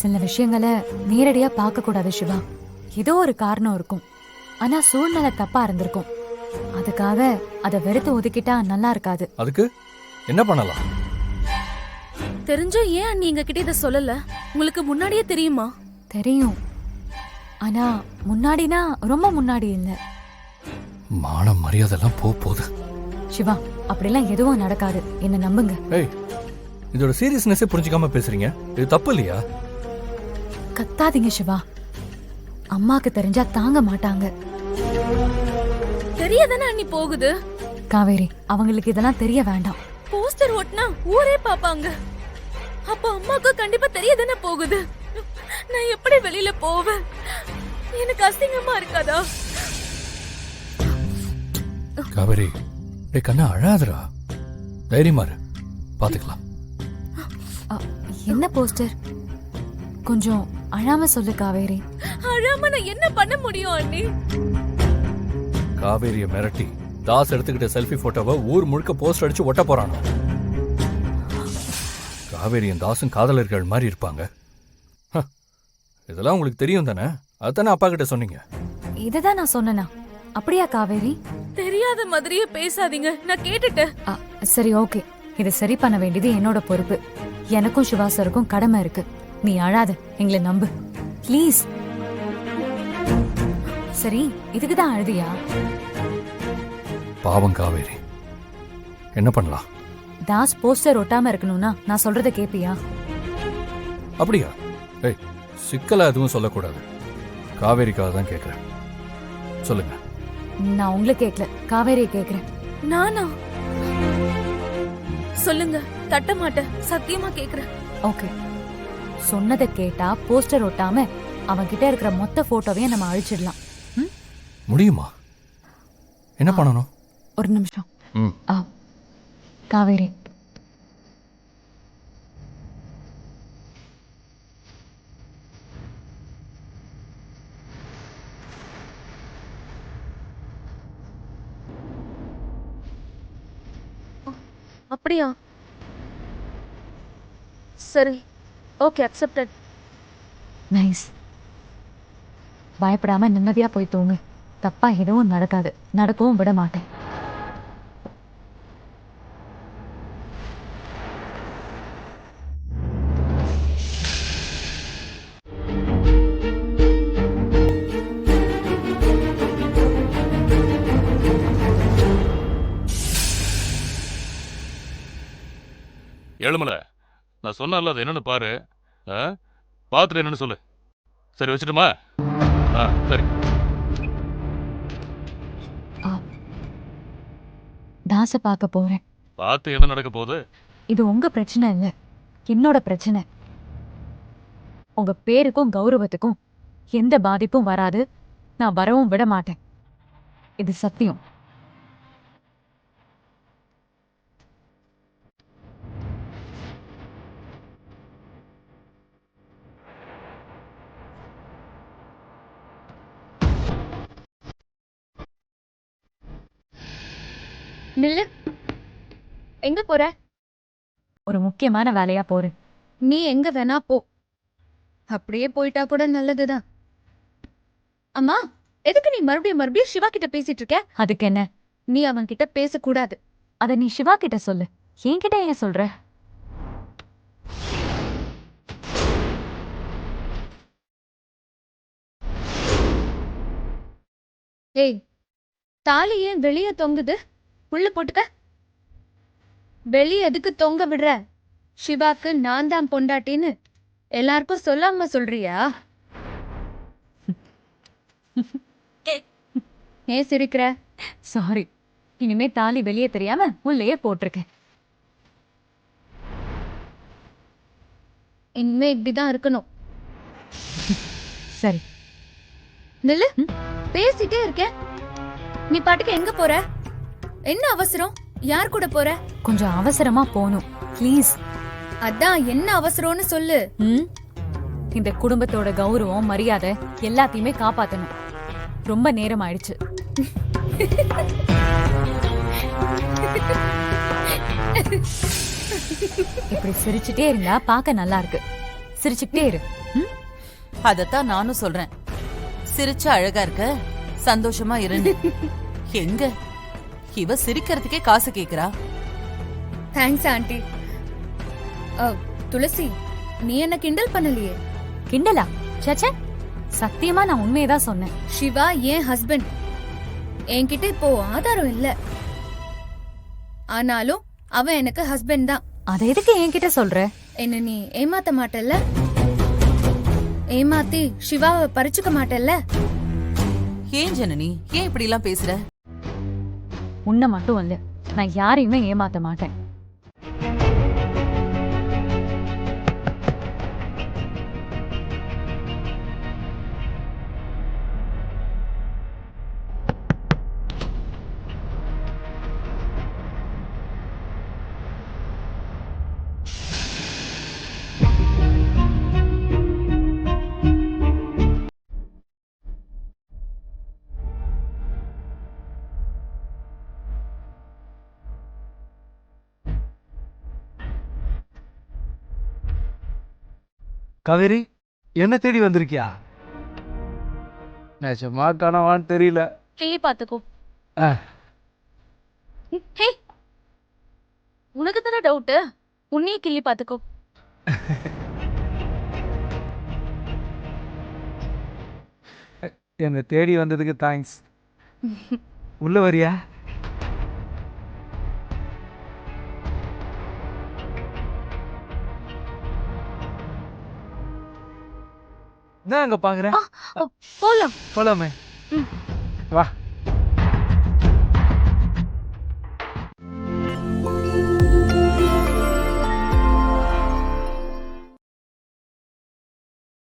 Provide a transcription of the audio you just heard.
சில விஷயங்களை நேரடியா பார்க்க கூடாது சிவா. ஏதோ ஒரு காரணம் இருக்கும், ஆனா சூழ்நிலை தப்பா இருந்திருக்கும். அதுக்காக அதை வெறுத்து ஒதுக்கிட்டா நல்லா இருக்காது. அதுக்கு என்ன பண்ணலாம்? தெரிஞ்சா ஏன் நீங்க கிட்ட இத சொல்லல? உங்களுக்கு முன்னாடியே தெரியுமா? தெரியும், ஆனா முன்னாடினா ரொம்ப முன்னாடி இல்ல. மானம் மரியாதை எல்லாம் போகுது சிவா. அப்படிலாம் எதுவும் நடக்காது, என்ன நம்புங்க. ஏய், இதோட சீரியஸ்னஸே புரிஞ்சுக்காம பேசுறீங்க. இது தப்பு இல்லையா? கத்தாதீங்க சிவா, அம்மாக்கு தெரிஞ்சா தாங்க மாட்டாங்க. தெரியாதானே அண்ணி போகுது. காவேரி, அவங்களுக்கு இதெல்லாம் தெரிய வேண்டாம். போஸ்டர் ஒட்டினா ஊரே பாப்பாங்க. அப்ப அம்மாக்கு கண்டிப்பா தெரியாதானே போகுது. நான் எப்படி வெளியில போவேன்? எனக்கு அசிங்கமா இருக்காதா? காவேரி, ஏய் கண்ணா, அழாதடா, தைரியமா இரு, பாத்துக்கலாம். என்ன போஸ்டர்? கொஞ்சம் அழாம சொல்லு காவேரி. அழாம நான் என்ன பண்ண முடியும் அண்ணி? காவேரிய மிரட்டி தாஸ் எடுத்துக்கிட்ட செல்ஃபி போட்டோவை ஊர் முழுக்க போஸ்டர் அடிச்சு ஒட்ட போறானோ. காவேரியும் தாசும் காதலர்கள் மாதிரி இருப்பாங்க. இதெல்லாம் உங்களுக்கு தெரியும் தானே? அதானே அப்பா கிட்ட சொன்னீங்க. இததான் நான் சொன்னேனா? அப்படியா காவேரி? தெரியாத மாதிரியே பேசாதீங்க, நான் கேட்டுட்டேன். சரி, ஓகே. இதை சரி பண்ண வேண்டியது என்னோட பொறுப்பு. எனக்கும் சிவாசருக்கும் கடமை இருக்கு. நீ அழாத, எங்களை நம்பு ப்ளீஸ். சரி, இதுக்குதான் அழுதியா? பாவம் காவேரி, என்ன பண்ணலாம்? தாஸ் போஸ்டர் ஒட்டாம இருக்கணும்னா நான் சொல்றத கேப்பியா? அப்படியா? ஏய், சிக்கலா எதுவும் சொல்லக்கூடாது. காவேரிக்காக தான் கேட்கிறேன், சொல்லுங்க. நான் உங்களை கேட்கல, காவேரியை கேட்கிறேன். நானா? சொல்லுங்க, தட்ட மாட்டேன், சத்தியமா கேக்குறேன். ஓகே, சொன்னதை கேட்டா போஸ்டர் ஒட்டாம அவன் கிட்ட இருக்கிற மொத்த போட்டோவையும் நம்ம அழிச்சிடலாம். முடியுமா? என்ன பண்ணணும்? ஒரு நிமிஷம். காவேரி, அப்படியா? சரி, ஓகே, அக்செப்டட். நைஸ். பயப்படாம நிம்மதியா போய் தூங்கு. தப்பா எதுவும் நடக்காது, நடக்கவும் விட மாட்டேன். ஏழுமலை, நான் சொன்னல அது என்னன்னு பாரு. பார்த்துட்டு என்னன்னு சொல்லு. சரி, வச்சுட்டுமா? சரி. தாச பார்க்க போறேன். பார்த்து என்ன நடக்க போகுது? இது உங்க பிரச்சனை இல்ல, என்னோட பிரச்சனை. உங்க பேருக்கும் கௌரவத்துக்கும் எந்த பாதிப்பும் வராது. நான் வரவும் விட மாட்டேன். இது சத்தியம். நில்லு. எங்க போற? ஒரு முக்கியமான வேலையா போறேன். நீ எங்க வேணா போ. அப்படியே போயிட்டா கூட நல்லதுதான். அம்மா, எதுக்கு நீ மறுபடியும் சிவா கிட்ட பேசிட்டு இருக்க? அதுக்கு என்ன? நீ அவன் கிட்ட பேசக்கூடாது. அத நீ சிவா கிட்ட சொல்லு, என்கிட்ட ஏன் சொல்ற? ஏய், தாலி ஏன் வெளியே தொங்குது? உள்ள போட்டுக்க. வெளியே எதுக்கு தொங்க விடுற? சிவாக்கு நான் தான் பொண்டாட்டின்னு எல்லாருக்கும் சொல்லாம சொல்றியா? ஏன் சிரிக்கிற? சாரி, இனிமே தாலி வெளியே தெரியாம உள்ளேயே போட்டிருக்கேன். இனிமே இப்படிதான் இருக்கணும். சரி, நில்லு. பேசிட்டே இருக்க. நீ பாட்டுக்கு எங்க போற? என்ன அவசரம்? யார் கூட போற? கொஞ்சம் அவசரமா போகணும், ப்ளீஸ். அதான் என்ன அவசரம்னு சொல்லு. இந்த குடும்பத்தோட கௌரவம் மரியாதை எல்லாத்தையுமே காப்பாத்தணும். ரொம்ப நேரம் ஆயிடுச்சு. இப்படி சிரிச்சுட்டே இருந்தா பார்க்க நல்லா இருக்கு. சிரிச்சுட்டே இரு. அதத்தான் நானும் சொல்றேன். சிரிச்சா அழகா இருக்க, சந்தோஷமா இருந்து. எங்க இவ சிரிக்கிறதுக்கே காசு கேக்குறா. Thanks aunty. துளசி, நீ என்ன கிண்டல் பண்ணலையே? கிண்டலா? சச்சே, சத்தியமா நான் உண்மையதான் சொன்னேன். சிவா என் ஹஸ்பண்ட். என்கிட்ட இப்போ ஆதாரம் இல்ல, ஆனாலும் அவன் எனக்கு ஹஸ்பண்ட் தான். அதை எதுக்கு என்கிட்ட சொல்ற? என்ன நீ ஏமாத்த மாட்டல்ல? ஏமாத்தி சிவாவை பறிச்சுக்க மாட்டல்ல? ஏன் ஜனனி, ஏன் இப்படி எல்லாம் பேசுற? உன்னை மட்டும் இல்ல, நான் யாரையுமே ஏமாத்த மாட்டேன். காவேரி, என்ன தேடி வந்திருக்கியா? நிஜமா கனவான்னு தெரியல. கிள்ளி பாத்துக்கோ. ஆ. ஹே, உனக்கு தானே டவுட், உன்னையே கிள்ளி பாத்துக்கோ. என்னை தேடி வந்ததுக்கு தேங்க்ஸ். உள்ள வரியா? என்ன அங்க பாக்குற? போலாம். போலாமே. வா.